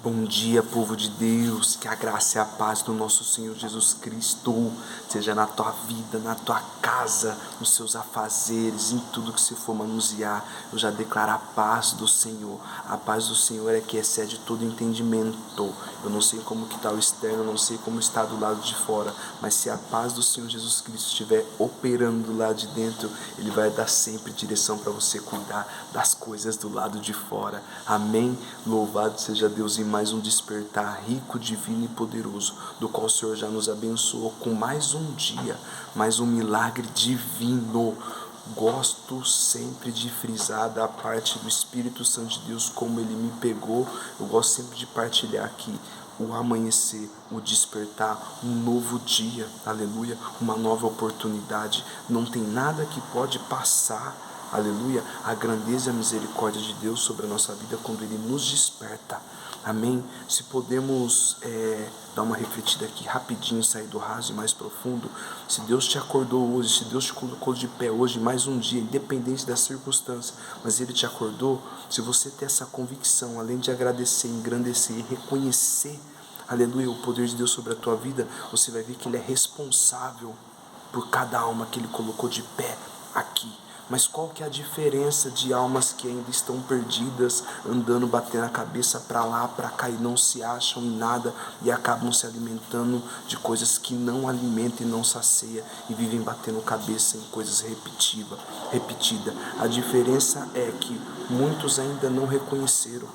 Bom dia, povo de Deus, que a graça e a paz do nosso Senhor Jesus Cristo seja na tua vida, na tua casa, nos seus afazeres, em tudo que você for manusear. Eu já declaro a paz do Senhor. A paz do Senhor é que excede todo entendimento. Eu não sei como que está o externo, eu não sei como está do lado de fora, mas se a paz do Senhor Jesus Cristo estiver operando do lado de dentro, Ele vai dar sempre direção para você cuidar das coisas do lado de fora. Amém? Louvado seja Deus em mais um despertar rico, divino e poderoso, do qual o Senhor já nos abençoou com mais um dia, mais um milagre divino. Gosto sempre de frisar da parte do Espírito Santo de Deus, como Ele me pegou. Eu gosto sempre de partilhar aqui o amanhecer, o despertar, um novo dia, aleluia, uma nova oportunidade. Não tem nada que pode passar, aleluia, a grandeza e a misericórdia de Deus sobre a nossa vida quando Ele nos desperta. Amém? Se podemos dar uma refletida aqui rapidinho, sair do raso e mais profundo. Se Deus te acordou hoje, se Deus te colocou de pé hoje, mais um dia, independente da circunstância, mas Ele te acordou, se você ter essa convicção, além de agradecer, engrandecer e reconhecer, aleluia, o poder de Deus sobre a tua vida, você vai ver que Ele é responsável por cada alma que Ele colocou de pé aqui. Mas qual que é a diferença de almas que ainda estão perdidas, andando, batendo a cabeça para lá, para cá e não se acham em nada e acabam se alimentando de coisas que não alimentam e não saciam e vivem batendo cabeça em coisas repetidas. A diferença é que muitos ainda não reconheceram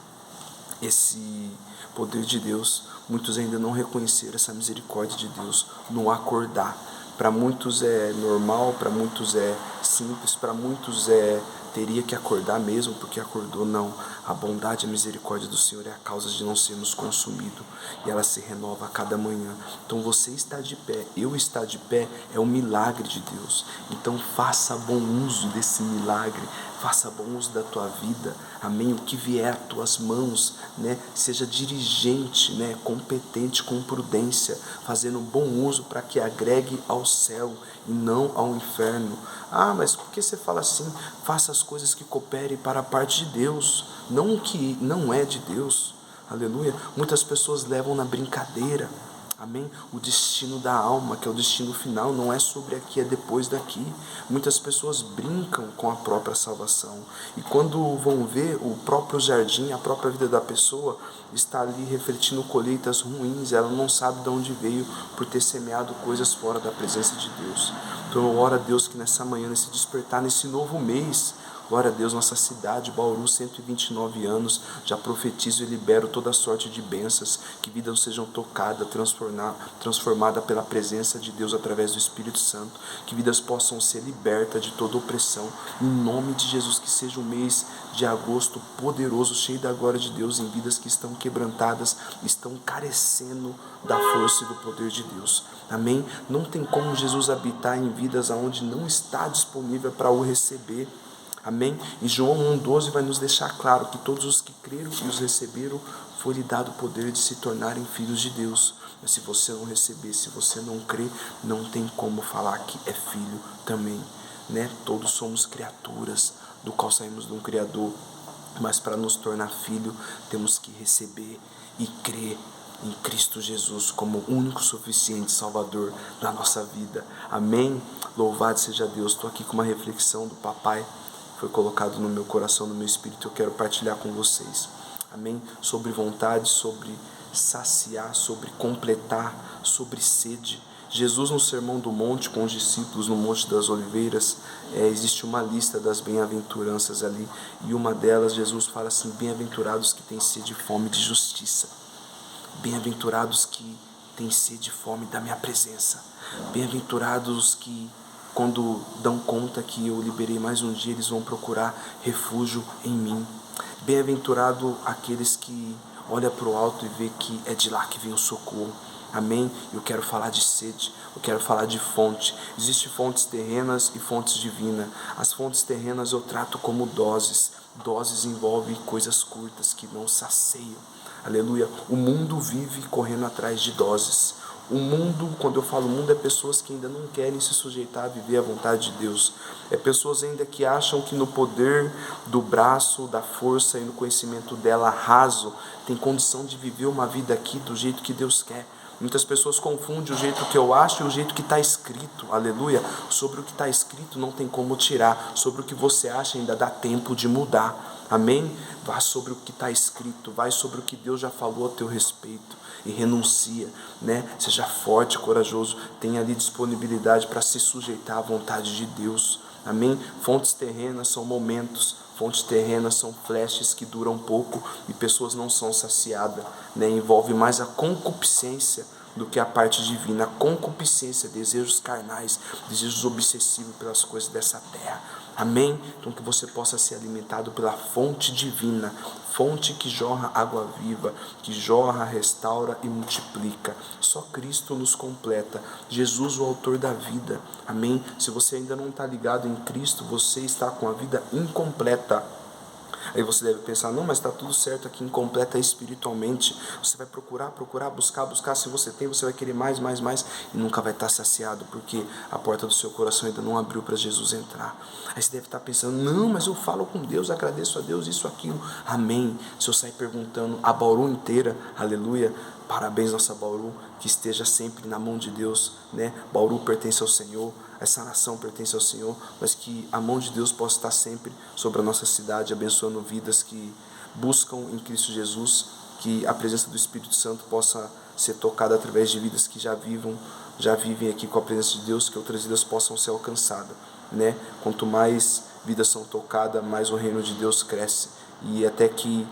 esse poder de Deus, muitos ainda não reconheceram essa misericórdia de Deus no acordar. Para muitos é normal, para muitos é simples, para muitos teria que acordar mesmo porque acordou. Não, a bondade e a misericórdia do Senhor é a causa de não sermos consumidos e ela se renova a cada manhã. Então você está de pé, eu estar de pé é um milagre de Deus. Então faça bom uso desse milagre, faça bom uso da tua vida, amém? O que vier às tuas mãos, né? Seja dirigente, né? Competente, com prudência, fazendo bom uso para que agregue ao céu e não ao inferno. Ah, mas por que você fala assim? Faça as coisas que cooperem para a parte de Deus, não o que não é de Deus. Aleluia. Muitas pessoas levam na brincadeira, amém? O destino da alma, que é o destino final, não é sobre aqui, é depois daqui. Muitas pessoas brincam com a própria salvação. E quando vão ver, o próprio jardim, a própria vida da pessoa está ali refletindo colheitas ruins. Ela não sabe de onde veio por ter semeado coisas fora da presença de Deus. Então eu oro a Deus que nessa manhã, nesse despertar, nesse novo mês, glória a Deus, nossa cidade, Bauru, 129 anos, já profetizo e libero toda sorte de bênçãos, que vidas sejam tocadas, transformadas pela presença de Deus através do Espírito Santo, que vidas possam ser libertas de toda opressão, em nome de Jesus, que seja um mês de agosto poderoso, cheio da glória de Deus, em vidas que estão quebrantadas, estão carecendo da força e do poder de Deus, amém? Não tem como Jesus habitar em vidas onde não está disponível para o receber. Amém? E João 1,12 vai nos deixar claro que todos os que creram e os receberam, foi-lhe dado o poder de se tornarem filhos de Deus. Mas se você não receber, se você não crer, não tem como falar que é filho também, né? Todos somos criaturas, do qual saímos de um Criador, mas para nos tornar filho, temos que receber e crer em Cristo Jesus como o único suficiente Salvador da nossa vida. Amém? Louvado seja Deus. Estou aqui com uma reflexão do papai, foi colocado no meu coração, no meu espírito, eu quero partilhar com vocês, amém? Sobre vontade, sobre saciar, sobre completar, sobre sede. Jesus no Sermão do Monte com os discípulos no Monte das Oliveiras, existe uma lista das bem-aventuranças ali, e uma delas Jesus fala assim: bem-aventurados que têm sede e fome de justiça, bem-aventurados que têm sede e fome da minha presença, bem-aventurados que quando dão conta que eu liberei mais um dia, eles vão procurar refúgio em mim. Bem-aventurado aqueles que olham para o alto e vê que é de lá que vem o socorro. Amém? Eu quero falar de sede, eu quero falar de fonte. Existem fontes terrenas e fontes divinas. As fontes terrenas eu trato como doses. Doses envolvem coisas curtas que não saciam. Aleluia. O mundo vive correndo atrás de doses. O mundo, quando eu falo mundo, é pessoas que ainda não querem se sujeitar a viver a vontade de Deus. É pessoas ainda que acham que no poder do braço, da força e no conhecimento dela raso, tem condição de viver uma vida aqui do jeito que Deus quer. Muitas pessoas confundem o jeito que eu acho e o jeito que está escrito, aleluia. Sobre o que está escrito não tem como tirar, sobre o que você acha ainda dá tempo de mudar, amém? Vá sobre o que está escrito, vai sobre o que Deus já falou a teu respeito e renuncia, né? Seja forte, corajoso, tenha ali disponibilidade para se sujeitar à vontade de Deus, amém? Fontes terrenas são momentos, fontes terrenas são flashes que duram pouco e pessoas não são saciadas, né? Envolve mais a concupiscência do que a parte divina, a concupiscência, desejos carnais, desejos obsessivos pelas coisas dessa terra, amém? Então que você possa ser alimentado pela fonte divina, fonte que jorra água viva, que jorra, restaura e multiplica. Só Cristo nos completa, Jesus o autor da vida, amém? Se você ainda não está ligado em Cristo, você está com a vida incompleta. Aí você deve pensar, não, mas está tudo certo aqui, incompleta espiritualmente. Você vai procurar, buscar. Se você tem, você vai querer mais, e nunca vai estar saciado, porque a porta do seu coração ainda não abriu para Jesus entrar. Aí você deve estar pensando, não, mas eu falo com Deus, agradeço a Deus, isso, aquilo. Amém. Se eu sair perguntando a Bauru inteira, aleluia, parabéns nossa Bauru, que esteja sempre na mão de Deus, né? Bauru pertence ao Senhor, essa nação pertence ao Senhor, mas que a mão de Deus possa estar sempre sobre a nossa cidade, abençoando vidas que buscam em Cristo Jesus, que a presença do Espírito Santo possa ser tocada através de vidas que já vivem aqui com a presença de Deus, que outras vidas possam ser alcançadas, né? Quanto mais vidas são tocadas, mais o reino de Deus cresce, e até que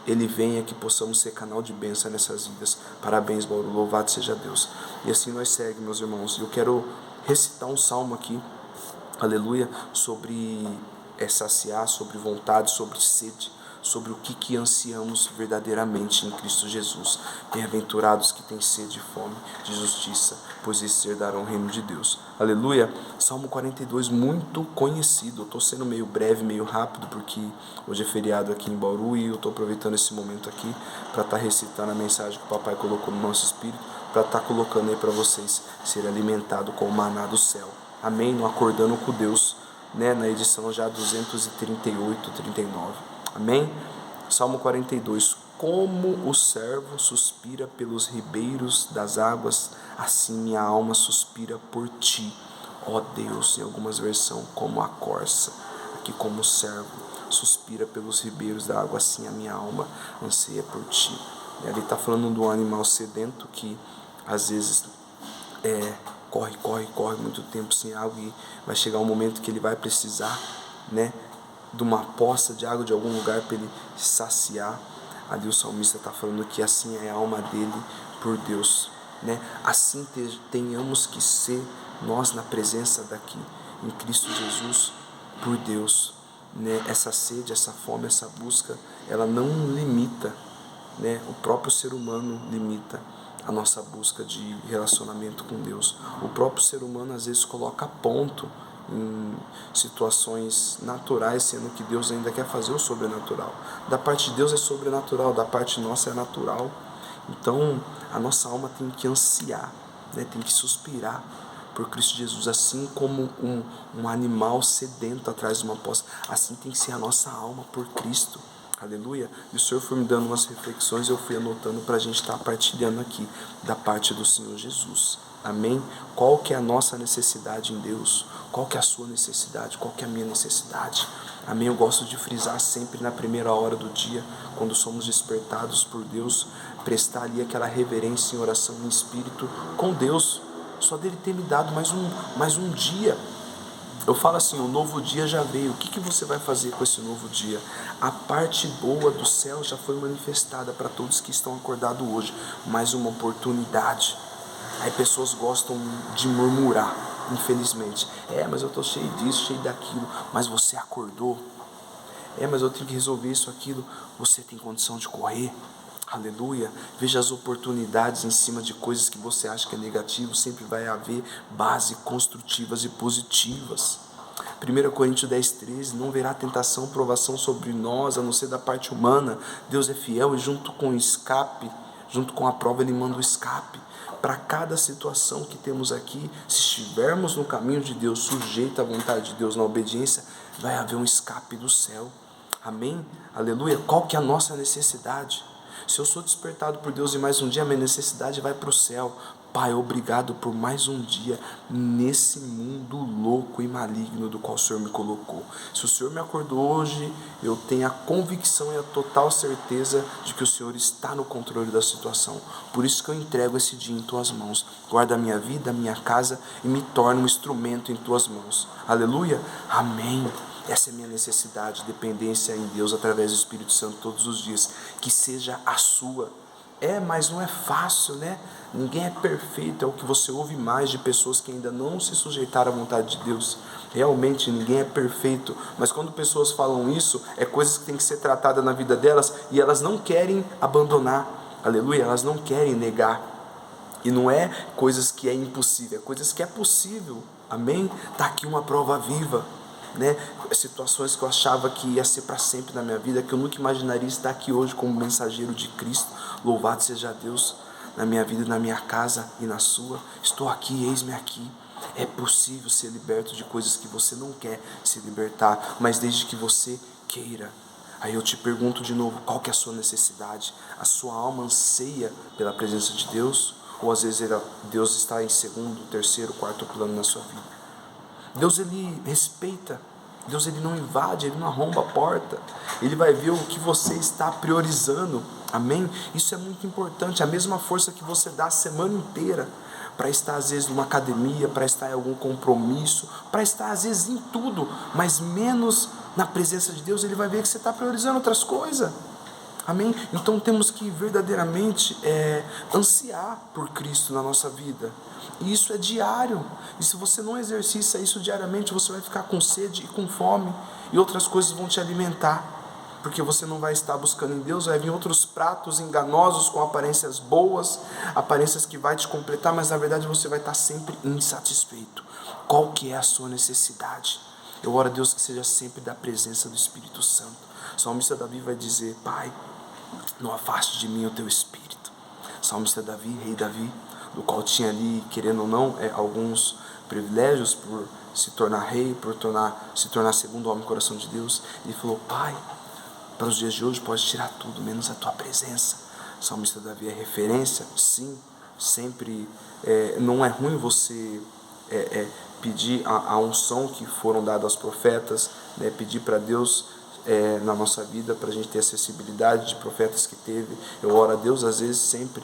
Ele venha, que possamos ser canal de bênção nessas vidas. Parabéns, Bauru, louvado seja Deus. E assim nós seguimos, meus irmãos. Eu quero recitar um salmo aqui, aleluia, sobre saciar, sobre vontade, sobre sede, sobre o que ansiamos verdadeiramente em Cristo Jesus. Bem-aventurados que têm sede e fome de justiça, pois esses herdarão o reino de Deus. Aleluia. Salmo 42, muito conhecido. Eu estou sendo meio breve, meio rápido, porque hoje é feriado aqui em Bauru e eu estou aproveitando esse momento aqui para estar recitando a mensagem que o papai colocou no nosso espírito, para estar colocando aí para vocês serem alimentados com o maná do céu. Amém? No Acordando com Deus, né? Na edição já 238, 39. Amém? Salmo 42. Como o servo suspira pelos ribeiros das águas, assim minha alma suspira por ti. Ó Deus, em algumas versões, como a corça, aqui como o servo suspira pelos ribeiros da água, assim a minha alma anseia por ti. E ali está falando de um animal sedento que às vezes corre muito tempo sem água, e vai chegar um momento que ele vai precisar, né, de uma poça de água de algum lugar para ele saciar. Ali o salmista está falando que assim é a alma dele por Deus, né? Assim tenhamos que ser nós na presença daqui, em Cristo Jesus, por Deus, né? Essa sede, essa fome, essa busca, ela não limita, né? O próprio ser humano limita a nossa busca de relacionamento com Deus. O próprio ser humano às vezes coloca ponto em situações naturais, sendo que Deus ainda quer fazer o sobrenatural. Da parte de Deus é sobrenatural, da parte nossa é natural. Então a nossa alma tem que ansiar, né? Tem que suspirar por Cristo Jesus, assim como um animal sedento atrás de uma poça, assim tem que ser a nossa alma por Cristo. Aleluia. E o Senhor foi me dando umas reflexões, eu fui anotando para a gente estar partilhando aqui da parte do Senhor Jesus. Amém? Qual que é a nossa necessidade em Deus? Qual que é a sua necessidade? Qual que é a minha necessidade? Amém? Eu gosto de frisar sempre na primeira hora do dia, quando somos despertados por Deus, prestar ali aquela reverência em oração em espírito com Deus. Só dele ter me dado mais um dia. Eu falo assim, o novo dia já veio. O que você vai fazer com esse novo dia? A parte boa do céu já foi manifestada para todos que estão acordados hoje. Mais uma oportunidade. Aí pessoas gostam de murmurar, infelizmente. Mas eu estou cheio disso, cheio daquilo. Mas você acordou. Mas eu tenho que resolver isso, aquilo. Você tem condição de correr. Aleluia. Veja as oportunidades em cima de coisas que você acha que é negativo. Sempre vai haver base construtivas e positivas. 1 Coríntios 10:13, não verá tentação, provação sobre nós, a não ser da parte humana. Deus é fiel e junto com o escape Junto com a prova Ele manda o escape. Para cada situação que temos aqui, se estivermos no caminho de Deus, sujeito à vontade de Deus, na obediência, vai haver um escape do céu. Amém? Aleluia. Qual que é a nossa necessidade? Se eu sou despertado por Deus e mais um dia, minha necessidade vai para o céu. Pai, obrigado por mais um dia nesse mundo louco e maligno do qual o Senhor me colocou. Se o Senhor me acordou hoje, eu tenho a convicção e a total certeza de que o Senhor está no controle da situação. Por isso que eu entrego esse dia em Tuas mãos. Guarda a minha vida, a minha casa e me torna um instrumento em Tuas mãos. Aleluia. Amém. Essa é a minha necessidade, dependência em Deus através do Espírito Santo todos os dias. Que seja a sua. Mas não é fácil, né? Ninguém é perfeito, é o que você ouve mais de pessoas que ainda não se sujeitaram à vontade de Deus. Realmente ninguém é perfeito, mas quando pessoas falam isso, é coisas que tem que ser tratadas na vida delas e elas não querem abandonar, aleluia, elas não querem negar. E não é coisas que é impossível, é coisas que é possível, amém? Está aqui uma prova viva, né? Situações que eu achava que ia ser para sempre na minha vida, que eu nunca imaginaria estar aqui hoje como mensageiro de Cristo. Louvado seja Deus na minha vida, na minha casa e na sua. Estou aqui, eis-me aqui. É possível ser liberto de coisas que você não quer se libertar, mas desde que você queira. Aí eu te pergunto de novo, qual que é a sua necessidade? A sua alma anseia pela presença de Deus? Ou às vezes Deus está em segundo, terceiro, quarto plano na sua vida? Deus, Ele respeita. Deus, Ele não invade, Ele não arromba a porta. Ele vai ver o que você está priorizando. Amém? Isso é muito importante. A mesma força que você dá a semana inteira para estar às vezes numa academia, para estar em algum compromisso, para estar às vezes em tudo, mas menos na presença de Deus. Ele vai ver que você está priorizando outras coisas. Amém? Então temos que verdadeiramente ansiar por Cristo na nossa vida. E isso é diário. E se você não exercita isso diariamente, você vai ficar com sede e com fome. E outras coisas vão te alimentar. Porque você não vai estar buscando em Deus, vai vir outros pratos enganosos com aparências boas, aparências que vai te completar, mas na verdade você vai estar sempre insatisfeito. Qual que é a sua necessidade? Eu oro a Deus que seja sempre da presença do Espírito Santo. O salmista Davi vai dizer: Pai, não afaste de mim o teu Espírito. Salmista Davi, rei Davi, do qual tinha ali, querendo ou não, alguns privilégios por se tornar rei, por se tornar segundo homem no coração de Deus. Ele falou: Pai, para os dias de hoje pode tirar tudo, menos a tua presença. Salmista Davi é referência, sim, sempre. Não é ruim você pedir a unção que foram dadas aos profetas, né, pedir para Deus na nossa vida, para a gente ter a sensibilidade de profetas que teve. Eu oro a Deus às vezes sempre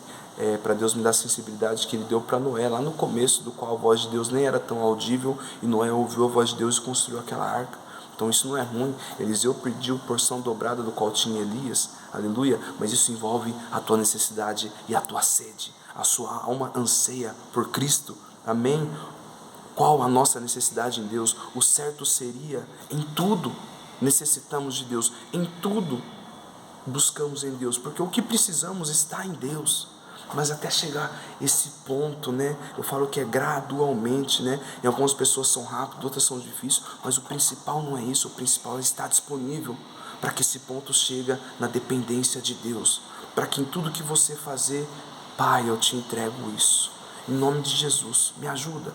para Deus me dar a sensibilidade que Ele deu para Noé, lá no começo, do qual a voz de Deus nem era tão audível, e Noé ouviu a voz de Deus e construiu aquela arca. Então isso não é ruim. Eliseu pediu porção dobrada do qual tinha Elias, aleluia, mas isso envolve a tua necessidade e a tua sede. A sua alma anseia por Cristo, amém? Qual a nossa necessidade em Deus? O certo seria, em tudo necessitamos de Deus, em tudo buscamos em Deus, porque o que precisamos está em Deus. Mas até chegar esse ponto, né? Eu falo que é gradualmente, né? E algumas pessoas são rápidas, outras são difíceis, mas o principal não é isso, o principal é estar disponível para que esse ponto chegue na dependência de Deus, para que em tudo que você fazer, Pai, eu te entrego isso, em nome de Jesus, me ajuda,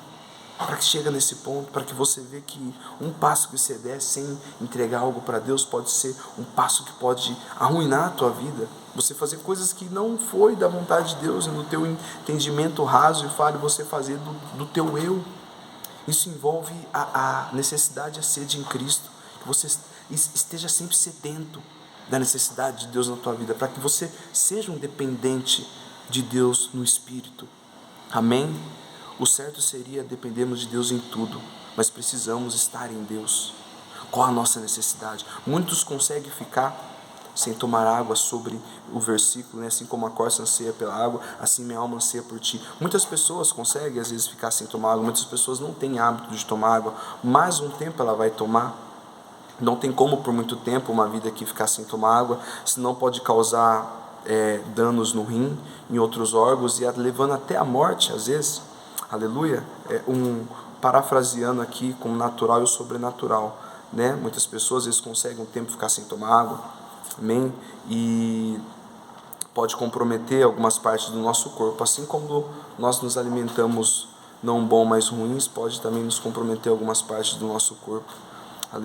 para que chegue nesse ponto, para que você veja que um passo que você der sem entregar algo para Deus pode ser um passo que pode arruinar a tua vida. Você fazer coisas que não foi da vontade de Deus, no teu entendimento raso e falho, você fazer do teu eu. Isso envolve a necessidade, a sede em Cristo, que você esteja sempre sedento da necessidade de Deus na tua vida, para que você seja um dependente de Deus no Espírito. Amém? O certo seria dependermos de Deus em tudo, mas precisamos estar em Deus. Qual a nossa necessidade? Muitos conseguem ficar sem tomar água, sobre o versículo, né? Assim como a corça anseia pela água, assim minha alma anseia por ti. Muitas pessoas conseguem às vezes ficar sem tomar água, muitas pessoas não têm hábito de tomar água, mas um tempo ela vai tomar. Não tem como por muito tempo uma vida aqui ficar sem tomar água, senão pode causar danos no rim, em outros órgãos, e levando até a morte às vezes. Aleluia. Parafraseando aqui como natural e o sobrenatural, né? Muitas pessoas às vezes conseguem um tempo ficar sem tomar água, amém? E pode comprometer algumas partes do nosso corpo, assim como nós nos alimentamos não bom, mas ruins, pode também nos comprometer algumas partes do nosso corpo.